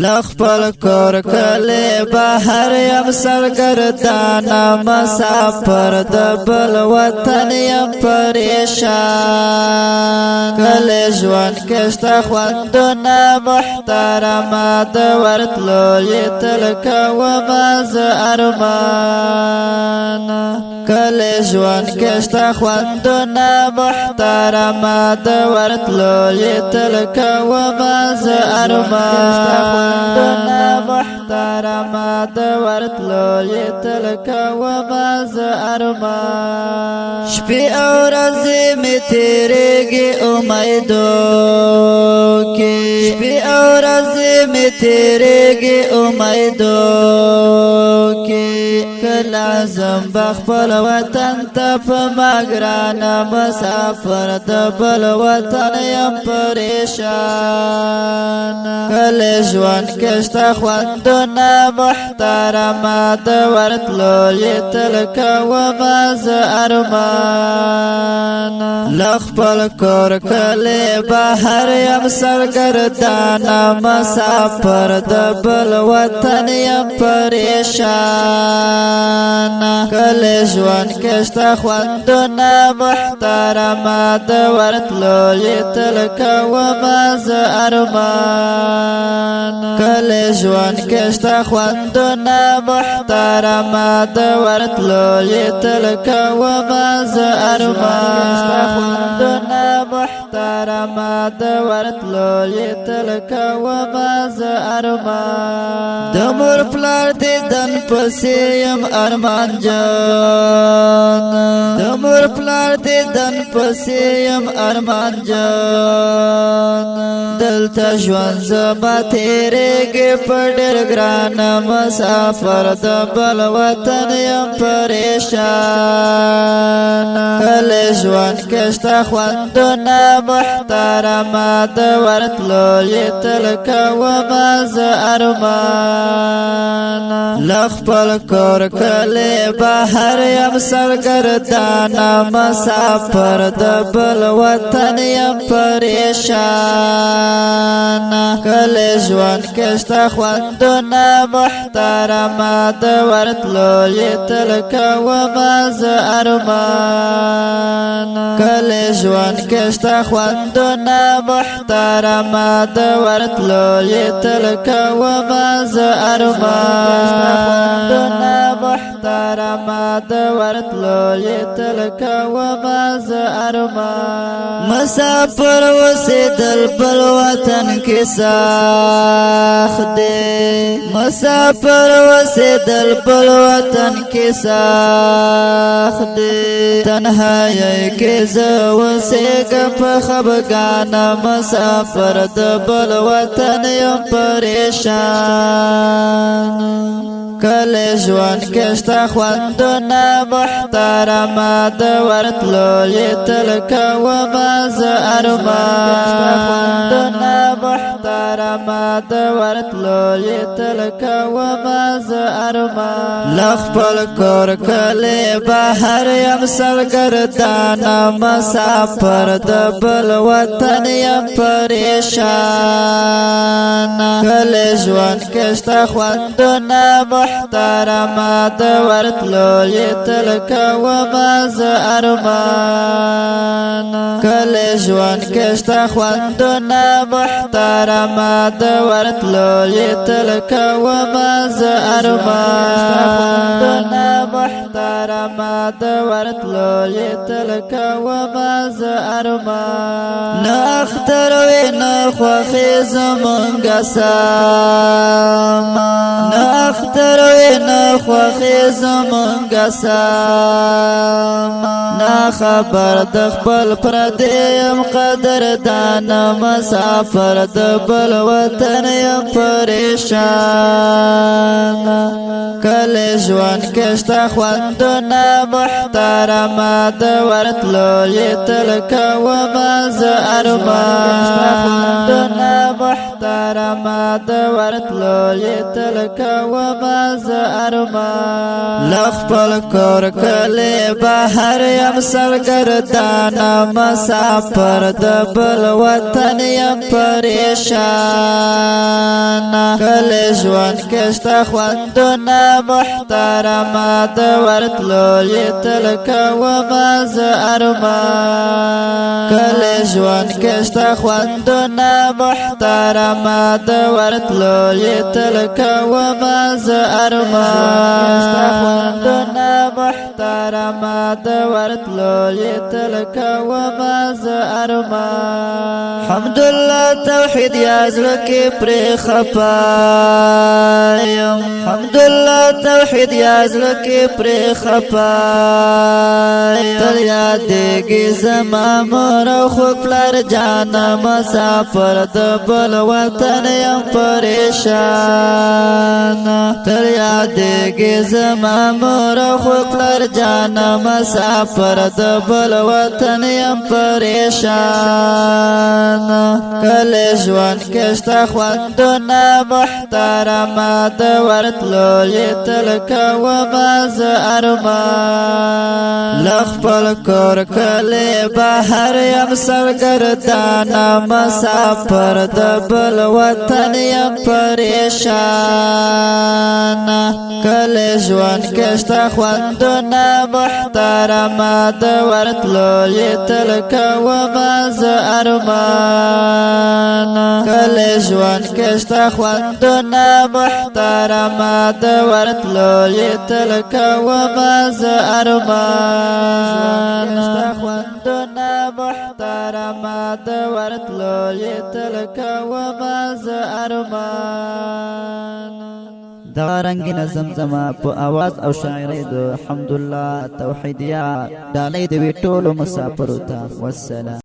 لخپل کور کلی بهر یم سرګردانه مسافر د بل وطن یم پریشان کلی ژوند کې شته خوندونه محترمه د ورتلو یې تل کومه زه ارمان کلی ژوند کې شته خوندونه محترمه د ورتلو یې تل کومه زه ارمان محترمه د ورتلو یې تل کومه زه ارمان شپې او ورځې مې تېرېږي امیدو کې شپې او ورځې مې تېرېږي امیدو کې کله ځم به خپل وطن ته په ما ګرانه مسافر د بل وطن یم پریشان کله ژوند کې شته خوندونه محترمه د ورتلو یې تل کومه زه ارمان له خپل کور کلی بهر یم سرګردانه مسافر د بل وطن یم پریشان کله ژوند کې شته خوندونه محترمه د ورتلو یې تل کومه زه ارمان کله ژوند کې شته خوندونه محترمه د ورتلو یې تل کومه زه ارمان محترمه د ورتلو یې تل کومه زه ارمان د مور پلار دیدن پسې یم ارمان جان د مور پلار دیدن پسې یم ارمان جان دلته ژوند زما تېرېږي په ډېر ګرانه مسافر د بل وطن یم پریشان کله ژوند کې شته خوندونه محترمه د ورتلو یې تل کومه زه ارمان له خپل کور کلی بهر یم سرګردانه مسافر د بل وطن یم پریشان کله ژوند کې شته خوندونه محترمه د ورتلو یې تل کومه زه ارمان کله ژوند کې شته خوندونه محترمه د ورتلو یې تل کومه زه ارمان محترمه د ورتلو یې تل کومه زه ارمان مسافر اوسېدل بل وطن کې سخت دی مسافر اوسېدل بل وطن کې سخت دی تنهایی کې زه اوسېږم په خفګانه مسافر د بل وطن یم پریشان کله ژوند کې شته خوندونه محترمه د ورتلو یې تل کومه زه ارمان محترمه د ورتلو یې تل کومه زه ارمان له خپل کور کلی بهر یم سرګردانه مسافر د بل وطن یم پریشان کله ژوند کې شته خوندونه محترمه د ورتلو یې تل کومه زه ارمان کله ژوند کې شته خوندونه محترمه د ورتلو یې تل کومه زه ارمان محترمه د ورتلو یې تل کومه زه ارمان نه اختر وي نه خوښي زمونږ سم نه اختر وي نه خوښي زمونږ سم نه خبر د خپل پردی یم قدردانه مسافر د بل وطن یم پریشان کله ژوند کې شته خوندونه محترمه د ورتلو یې تل کومه زه ارمان محترمه د ورتلو تلکا وما ز ارمان لخپل کور کلی بهر یم سرگردانا مسافر دبل وطن یم پریشان کلی جوان کشتا خوندنا محترما دورتلو تلکا وما ز ارمان کلی جوان کشتا خوندنا محترما دورتلو تلکا وما ز ارمان خوندنا محترما دورتلو تلکا وما ز ارمان حمدالله توحید یازلکی پری خپایم حمدالله توحید یازلکی پری خپایم تل یادیگی زما مور او خوږ پلار جانا مسافر دبل وطن یم پریشان تل یادیگی زما مور او خوږ پلار جانا مسافر دبل وطن یم پریشان کلی ژوند کشتا خوندنا محترما دورتلو تلکا وما ز ارمان لخپل کور کلی بهر یم سرگردانا مسافر دبل وطن یم پریشان کلی ژوند کشتا خوندنا محترما دورتلو تلکا وما ز ارمان کلی ژوند کشتا خوندنا محترما دورتلو تلکا وما ز ارمان خوندنا محترما دورتلو تلکا وما ز ارمان دا رنگین زمزمه په आवाज او شاعرۍ د حمدالله توحیدیه ډالۍ د وی ټولو مسافرو ته والسلام